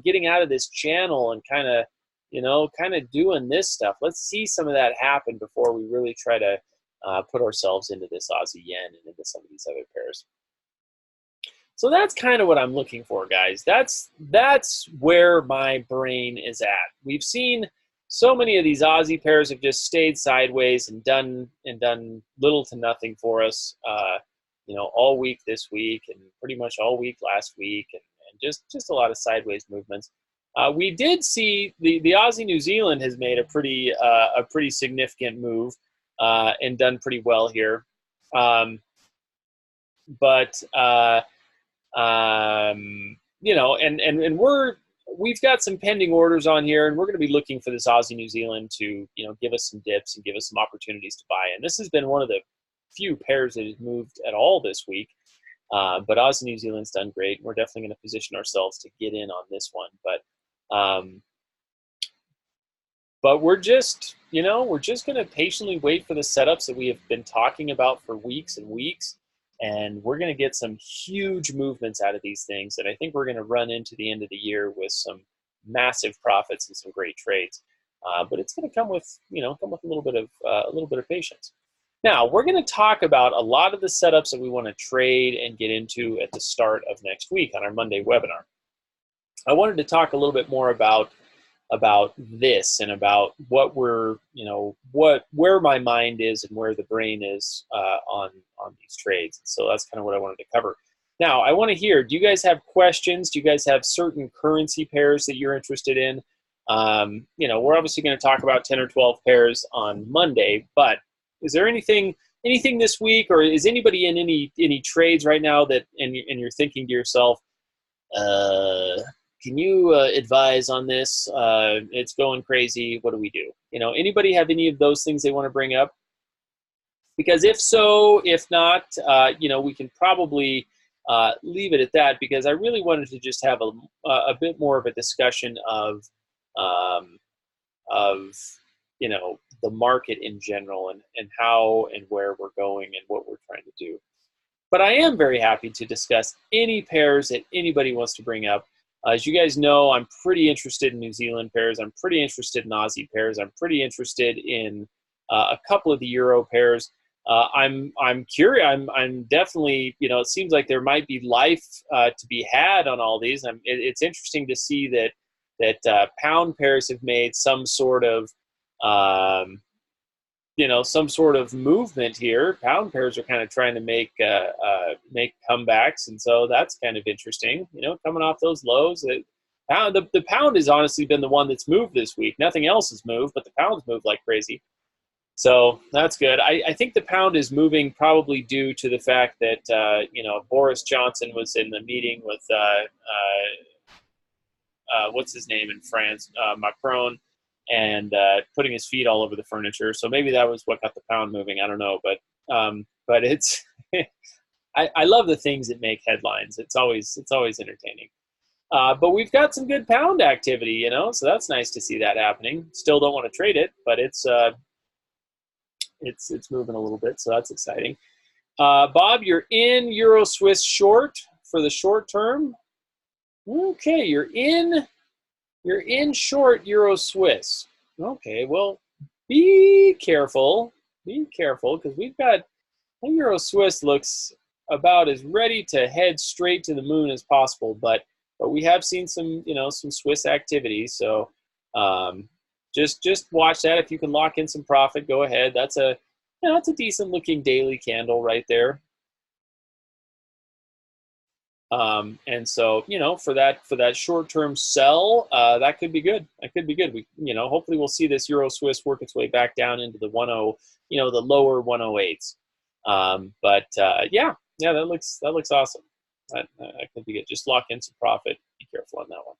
getting out of this channel and kind of doing this stuff. Let's see some of that happen before we really try to put ourselves into this Aussie yen and into some of these other pairs. So that's kind of what I'm looking for, guys. That's where my brain is at. We've seen so many of these Aussie pairs have just stayed sideways and done little to nothing for us, all week this week and pretty much all week last week, and just a lot of sideways movements. We did see the Aussie New Zealand has made a pretty significant move and done pretty well here, but. And we've got some pending orders on here, and we're going to be looking for this Aussie New Zealand to give us some dips and give us some opportunities to buy in. This has been one of the few pairs that has moved at all this week, but Aussie New Zealand's done great. We're definitely going to position ourselves to get in on this one, but we're just going to patiently wait for the setups that we have been talking about for weeks and weeks. And we're going to get some huge movements out of these things. And I think we're going to run into the end of the year with some massive profits and some great trades. But it's going to come with, a little bit of patience. Now, we're going to talk about a lot of the setups that we want to trade and get into at the start of next week on our Monday webinar. I wanted to talk a little bit more about this and about what we're, where my mind is and where the brain is on these trades. So that's kind of what I wanted to cover. Now, I want to hear, do you guys have questions? Do you guys have certain currency pairs that you're interested in? We're obviously going to talk about 10 or 12 pairs on Monday, but is there anything this week, or is anybody in any trades right now that, and you're thinking to yourself, can you advise on this? It's going crazy. What do we do? Anybody have any of those things they want to bring up? Because if so, if not, we can probably leave it at that, because I really wanted to just have a bit more of a discussion of the market in general and how and where we're going and what we're trying to do. But I am very happy to discuss any pairs that anybody wants to bring up. As you guys know, I'm pretty interested in New Zealand pairs. I'm pretty interested in Aussie pairs. I'm pretty interested in a couple of the Euro pairs. I'm curious. I'm definitely, it seems like there might be life to be had on all these. It's interesting to see that pound pairs have made some sort of some sort of movement here. Pound pairs are kind of trying to make comebacks, and so that's kind of interesting. Coming off those lows, the pound has honestly been the one that's moved this week. Nothing else has moved, but the pound's moved like crazy. So that's good. I think the pound is moving probably due to the fact that Boris Johnson was in the meeting with what's his name in France, Macron, and putting his feet all over the furniture. So maybe that was what got the pound moving. I don't know, but it's I love the things that make headlines. It's always entertaining. But we've got some good pound activity, so that's nice to see that happening. Still don't want to trade it, but it's moving a little bit, so that's exciting. Bob, you're in Euro Swiss short for the short term. Okay, you're in short Euro Swiss. Okay, well, be careful, because we've got Euro Swiss looks about as ready to head straight to the moon as possible, but we have seen some some Swiss activity, so just watch that. If you can lock in some profit, go ahead. That's a decent looking daily candle right there. And so, for that short-term sell, that could be good. That could be good. We, hopefully we'll see this Euro Swiss work its way back down into the the lower 108s. Yeah, that looks awesome. That could be good. Just lock in some profit. Be careful on that one.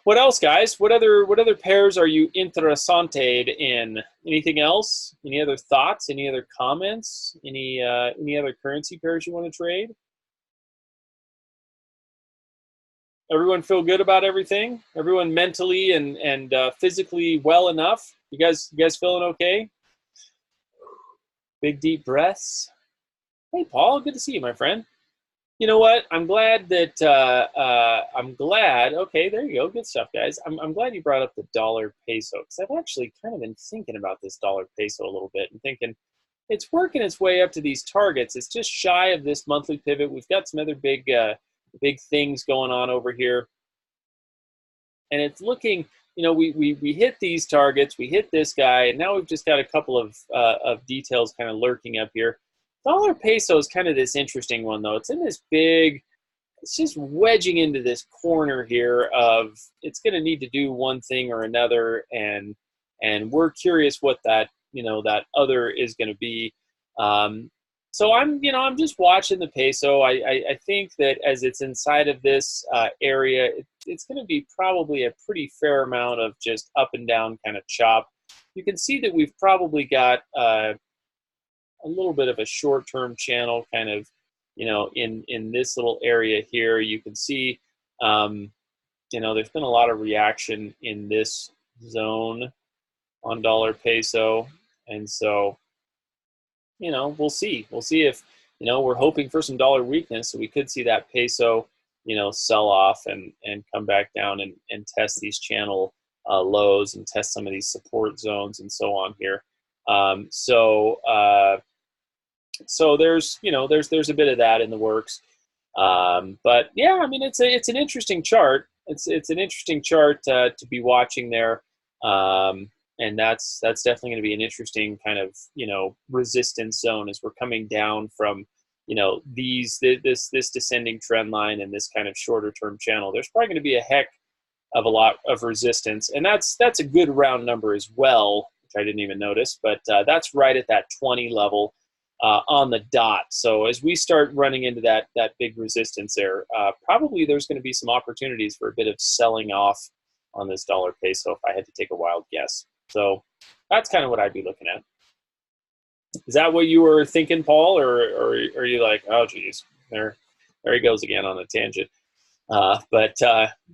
What else, guys? What other pairs are you interested in? Anything else? Any other thoughts? Any other comments? Any other currency pairs you want to trade? Everyone feel good about everything? Everyone mentally and physically well enough? You guys feeling okay? Big deep breaths. Hey, Paul, good to see you, my friend. You know what? I'm glad that Okay, there you go. Good stuff, guys. I'm glad you brought up the dollar peso, because I've actually kind of been thinking about this dollar peso a little bit and thinking it's working its way up to these targets. It's just shy of this monthly pivot. We've got some other big things going on over here, and it's looking. We hit these targets. We hit this guy, and now we've just got a couple of details kind of lurking up here. Dollar peso is kind of this interesting one, though. It's in this big, it's just wedging into this corner here of it's going to need to do one thing or another, and we're curious what that that other is going to be. So I'm just watching the peso. I think that as it's inside of this area, it's going to be probably a pretty fair amount of just up and down kind of chop. You can see that we've probably got a little bit of a short-term channel kind of, in this little area here. You can see, there's been a lot of reaction in this zone on dollar peso. And so, we'll see. We'll see if, we're hoping for some dollar weakness. So we could see that peso, sell off and come back down and test these channel lows and test some of these support zones and so on here. So there's a bit of that in the works, but yeah, I mean it's an interesting chart. It's an interesting chart to be watching there, and that's definitely going to be an interesting kind of resistance zone as we're coming down from this descending trend line and this kind of shorter term channel. There's probably going to be a heck of a lot of resistance, and that's a good round number as well, which I didn't even notice, but that's right at that 20 level. On the dot. So as we start running into that big resistance there, probably there's going to be some opportunities for a bit of selling off on this dollar peso if I had to take a wild guess. So that's kind of what I'd be looking at. Is that what you were thinking, Paul, or are you like, oh geez, there he goes again on a tangent? But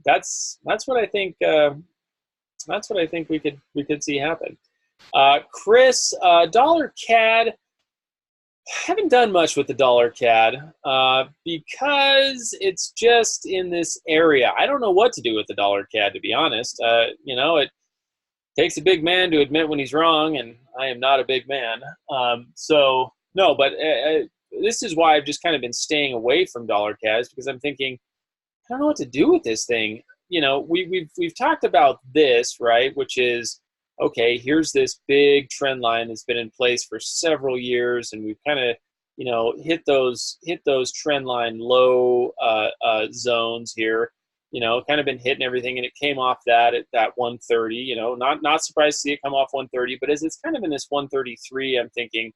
that's what I think. That's what I think we could see happen. Chris, dollar CAD. Haven't done much with the dollar CAD because it's just in this area. I don't know what to do with the dollar CAD, to be honest. It takes a big man to admit when he's wrong, and I am not a big man. So no, but this is why I've just kind of been staying away from dollar CADs, because I'm thinking I don't know what to do with this thing. We've talked about this, right? Which is, okay, here's this big trend line that's been in place for several years, and we've kind of hit those trend line low zones here. Kind of been hitting everything, and it came off that at that 130. Not surprised to see it come off 130, but as it's kind of in this 133, I'm thinking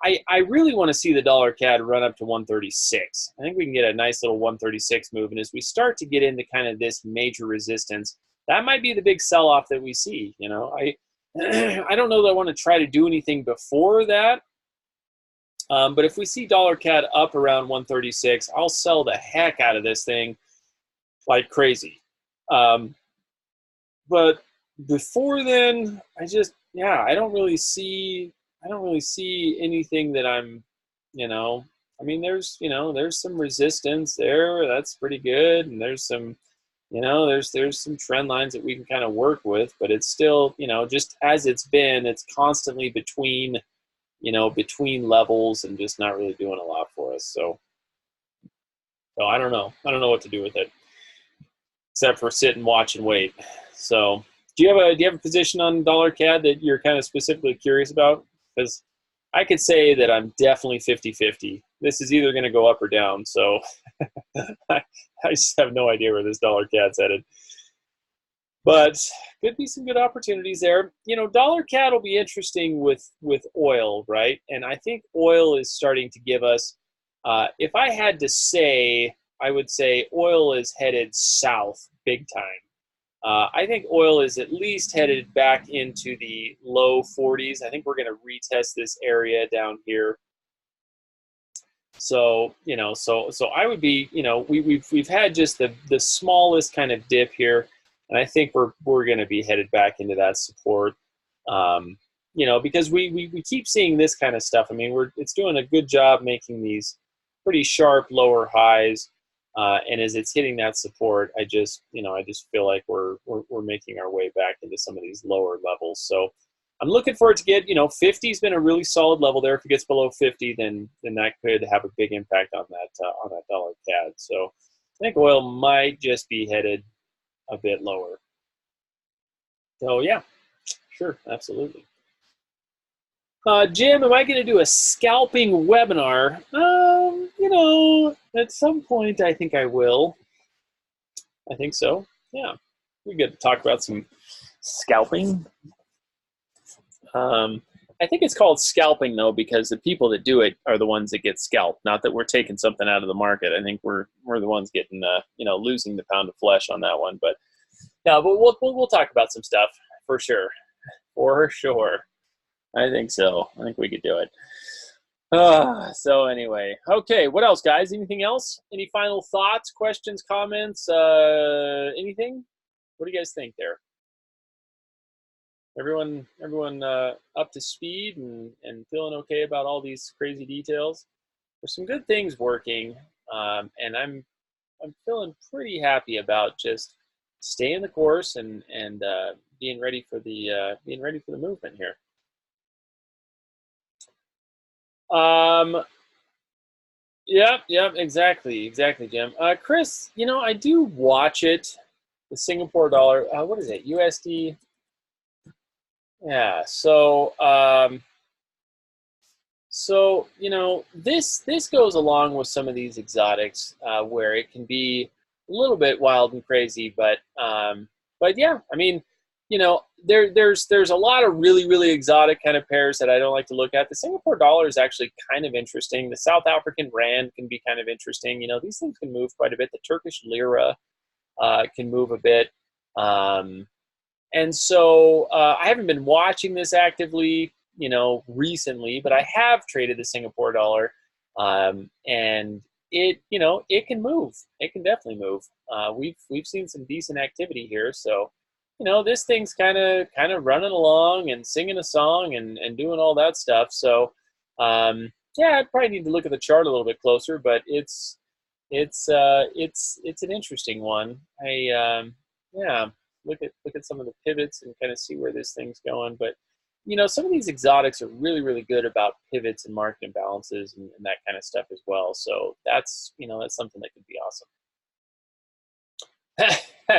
I really want to see the dollar CAD run up to 136. I think we can get a nice little 136 move. And as we start to get into kind of this major resistance, that might be the big sell-off that we see. I don't know that I want to try to do anything before that. But if we see dollar CAD up around 136, I'll sell the heck out of this thing like crazy. But before then, I don't really see anything that there's some resistance there. That's pretty good. And there's some, there's some trend lines that we can kind of work with, but it's still, just as it's constantly between levels and just not really doing a lot for us. So I don't know. I don't know what to do with it, except for sit and watch and wait. So do you have a position on dollar CAD that you're kind of specifically curious about? Because I could say that I'm definitely 50-50. This is either going to go up or down. So I just have no idea where this dollar CAD's headed. But could be some good opportunities there. Dollar CAD will be interesting with oil, right? And I think oil is starting to give us, if I had to say, I would say oil is headed south big time. I think oil is at least headed back into the low 40s. I think we're going to retest this area down here. So I would be, we've had just the smallest kind of dip here, and I think we're going to be headed back into that support. Because we keep seeing this kind of stuff. I mean, it's doing a good job making these pretty sharp lower highs. And as it's hitting that support, I just feel like we're making our way back into some of these lower levels. So I'm looking for it to get, 50's been a really solid level there. If it gets below 50, then that could have a big impact on that dollar CAD. So I think oil might just be headed a bit lower. So yeah, sure, absolutely. Jim, am I going to do a scalping webinar? At some point, I think I will. I think so. Yeah, we get to talk about some scalping. I think it's called scalping though, because the people that do it are the ones that get scalped. Not that we're taking something out of the market. I think we're the ones getting losing the pound of flesh on that one. But no, but we'll talk about some stuff for sure. For sure. I think so. I think we could do it. So anyway, okay. What else, guys? Anything else? Any final thoughts, questions, comments, anything? What do you guys think there? Everyone up to speed and feeling okay about all these crazy details? There's some good things working, and I'm feeling pretty happy about just staying the course and being ready for the movement here. Yep, exactly, Jim. Chris, I do watch it. The Singapore dollar, what is it? USD. Yeah. So, this goes along with some of these exotics, where it can be a little bit wild and crazy, but yeah, I mean, there's a lot of really, really exotic kind of pairs that I don't like to look at. The Singapore dollar is actually kind of interesting. The South African rand can be kind of interesting. These things can move quite a bit. The Turkish lira can move a bit. And so I haven't been watching this actively, recently, but I have traded the Singapore dollar, and it can move. It can definitely move. We've seen some decent activity here, so this thing's kind of running along and singing a song and doing all that stuff. So Yeah, I probably need to look at the chart a little bit closer, but it's an interesting one. Yeah, look at some of the pivots and kind of see where this thing's going. But some of these exotics are really good about pivots and market imbalances and that kind of stuff as well. So that's something that could be awesome.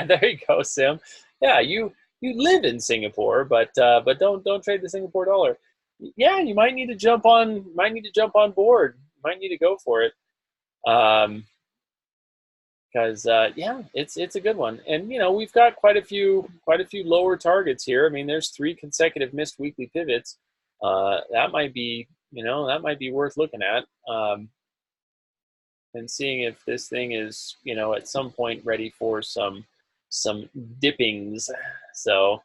There you go, Sim. Yeah, you live in Singapore, but don't trade the Singapore dollar. Yeah, you might need to jump on board. You might need to go for it. Um, because yeah, it's a good one, and we've got quite a few lower targets here. I mean, there's 3 consecutive missed weekly pivots. That might be worth looking at, and seeing if this thing is at some point ready for some dippings. So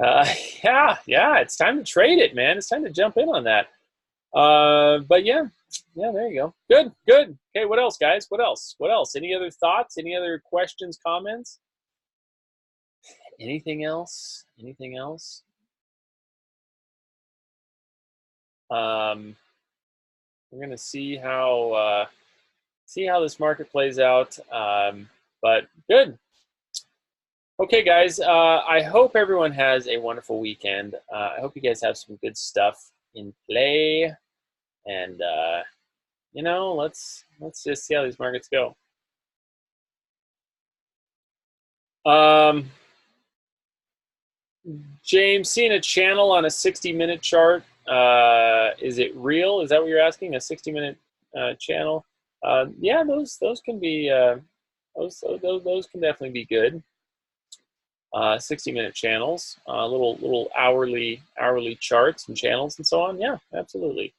uh, yeah, it's time to trade it, man. It's time to jump in on that. But yeah, there you go. Good. Okay, what else, guys? What else? Any other thoughts? Any other questions, comments? Anything else? Um, we're gonna see how this market plays out. But good. Okay, guys. I hope everyone has a wonderful weekend. I hope you guys have some good stuff in play, and let's just see how these markets go. Um, James, seeing a channel on a 60-minute chart, is it real? Is that what you're asking? A 60-minute channel? Yeah, those can be those can definitely be good. 60-minute channels, little hourly charts and channels and so on. Yeah, absolutely.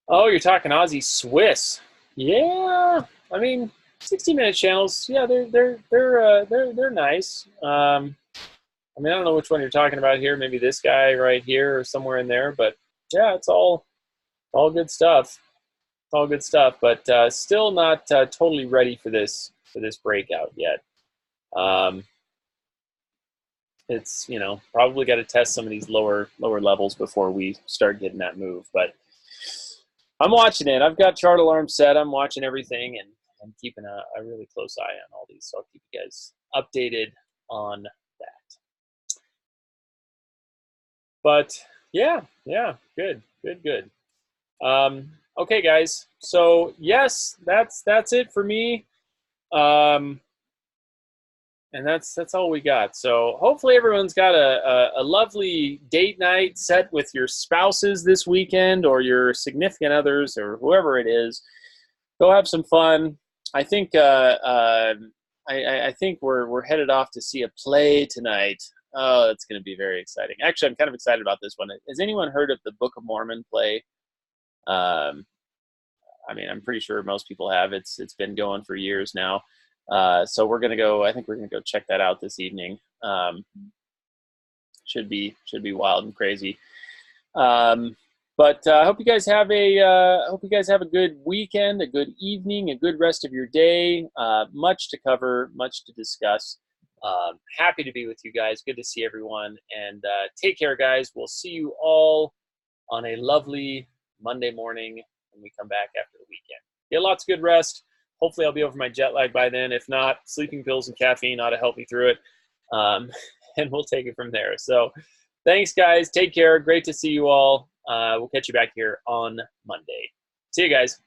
Oh, you're talking Aussie Swiss. Yeah, I mean 60-minute channels. Yeah, they're nice. I mean, I don't know which one you're talking about here. Maybe this guy right here or somewhere in there. But yeah, it's all good stuff. All good stuff. But still not totally ready for this breakout yet. It's probably got to test some of these lower levels before we start getting that move. But I'm watching it. I've got chart alarm set. I'm watching everything and I'm keeping a really close eye on all these. So I'll keep you guys updated on that. But yeah, good. Okay, guys. So yes, that's it for me. And that's all we got. So hopefully everyone's got a lovely date night set with your spouses this weekend or your significant others or whoever it is. Go have some fun. I think I think we're headed off to see a play tonight. Oh, it's going to be very exciting. Actually, I'm kind of excited about this one. Has anyone heard of the Book of Mormon play? Um, I mean, I'm pretty sure most people have. It's been going for years now. So we're gonna go. I think we're gonna go check that out this evening. Should be wild and crazy. But I hope you guys have a good weekend, a good evening, a good rest of your day. Much to cover, much to discuss. Happy to be with you guys. Good to see everyone, and take care, guys. We'll see you all on a lovely Monday morning when we come back after the weekend. Get lots of good rest. Hopefully I'll be over my jet lag by then. If not, sleeping pills and caffeine ought to help me through it. And we'll take it from there. So thanks, guys. Take care. Great to see you all. We'll catch you back here on Monday. See you guys.